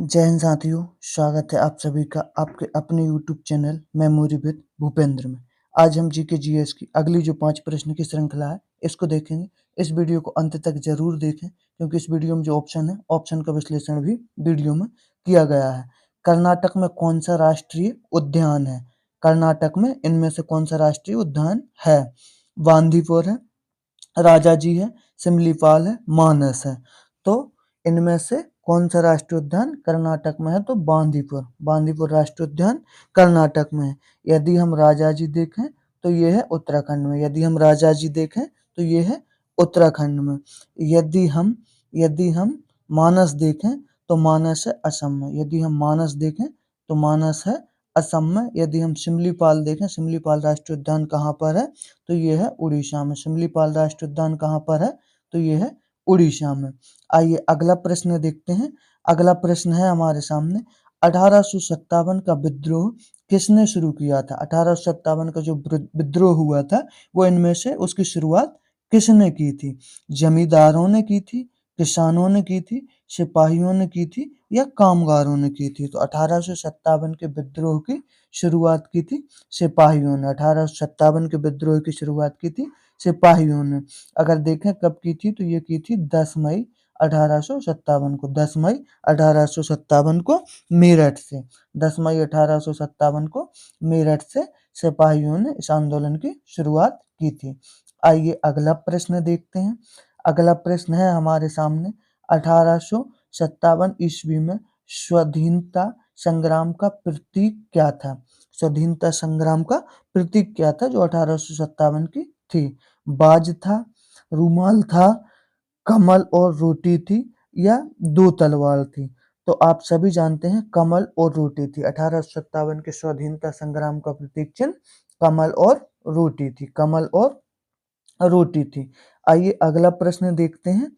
जय हिंद साथियों, स्वागत है आप सभी का आपके अपने YouTube channel memory with Bhupendra में। आज हम जीके जीएस की अगली जो 5 प्रश्न की श्रृंखला है इसको देखेंगे। इस वीडियो को अंत तक जरूर देखें क्योंकि इस वीडियो में जो ऑप्शन है ऑप्शन का विश्लेषण भी वीडियो में किया गया है। कर्नाटक में कौन सा राष्ट्रीय उद्यान है? कर्नाटक में इनमें से कौन सा राष्ट्रीय उद्यान है? बांदीपुर है, राजाजी है, सिमलीपाल है, मानस है। तो इनमें से कौन सा राष्ट्रीय उद्यान कर्नाटक में है? तो बांदीपुर, बांदीपुर राष्ट्रीय उद्यान कर्नाटक में है। यदि हम राजाजी देखें तो ये है उत्तराखंड में। यदि हम राजाजी देखें तो ये है उत्तराखंड में। यदि हम मानस देखें तो मानस है असम में। यदि हम मानस देखें तो मानस है असम में। यदि हम सिमलीपाल देखें, सिमलीपाल राष्ट्रीय उद्यान कहाँ पर है? तो ये है उड़ीसा में। सिमलीपाल राष्ट्रीय उद्यान कहाँ पर है? तो ये है उड़ीसा में। आइए अगला प्रश्न देखते हैं। अगला प्रश्न है हमारे सामने, 1857 का विद्रोह किसने शुरू किया था? 1857 का जो विद्रोह हुआ था वो इनमें से उसकी शुरुआत किसने की थी? जमींदारों ने की थी, किसानों ने की थी, सिपाहियों ने की थी या कामगारों ने की थी? तो 1857 के विद्रोह की शुरुआत की थी सिपाहियों ने। 1857 के विद्रोह की शुरुआत की थी सिपाहियों ने। अगर देखें कब की थी तो ये की थी 10 मई 1857 को। 10 मई 1857 को मेरठ से। 10 मई 1857 को मेरठ से सिपाहियों ने इस आंदोलन की शुरुआत की थी। आइए अगला प्रश्न देखते हैं। अगला प्रश्न है हमारे सामने, 1857 ईस्वी में स्वाधीनता संग्राम का प्रतीक क्या था? स्वाधीनता संग्राम का प्रतीक क्या था जो 1857 की थी? बाज था, रूमाल था, कमल और रोटी थी या दो तलवार थी? तो आप सभी जानते हैं कमल और रोटी थी। 1857 के स्वाधीनता संग्राम का प्रतीक चिन्ह कमल और रोटी थी। कमल और रोटी थी। आइए अगला प्रश्न देखते हैं।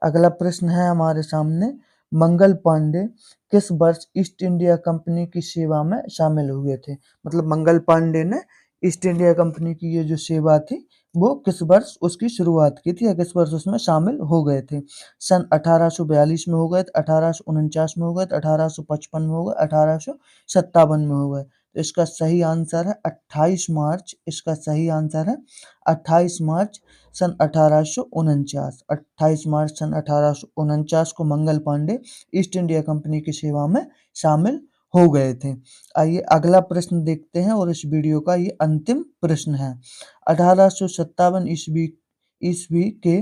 अगला प्रश्न है हमारे सामने, मंगल पांडे किस वर्ष ईस्ट इंडिया कंपनी की सेवा में शामिल हुए थे? मतलब मंगल पांडे ने ईस्ट इंडिया कंपनी की ये जो सेवा थी वो किस वर्ष उसकी शुरुआत की थी या किस वर्ष उसमें शामिल हो गए थे? सन 1842 में हो गए, 1849 में हो गए, 1855 में हो गए, 1857 में हो गए। तो इसका सही आंसर है 28 मार्च। इसका सही आंसर है 28 मार्च सन 1849। 28 मार्च सन 1849 को Mangal Pandey east India company की सेवा में शामिल हो गए थे। आइए अगला प्रश्न देखते हैं और इस वीडियो का ये अंतिम प्रश्न है। 1857 ईस्वी के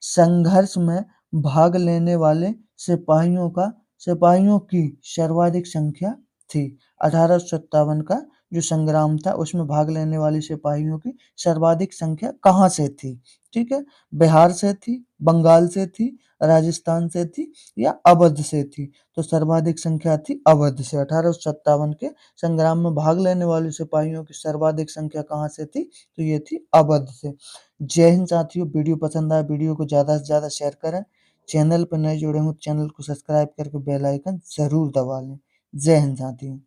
संघर्ष में भाग लेने वाले सिपाहियों की सर्वाधिक संख्या थी। 1857 का जो संग्राम था उसमें भाग लेने वाले सिपाहियों की सर्वाधिक संख्या कहाँ से थी? ठीक है, बिहार से थी, बंगाल से थी, राजस्थान से थी या अवध से थी? तो सर्वाधिक संख्या थी अवध से। 1857 के संग्राम में भाग लेने वाले सिपाहियों की सर्वाधिक संख्या कहाँ से थी? तो ये थी अवध से। जय हिंद साथियों, वीडियो पसंद आया वीडियो को ज़्यादा से ज़्यादा शेयर करें। चैनल पर नए जुड़े हो चैनल को सब्सक्राइब करके बेल आइकन जरूर दबा लें। जय हिंद साथियों।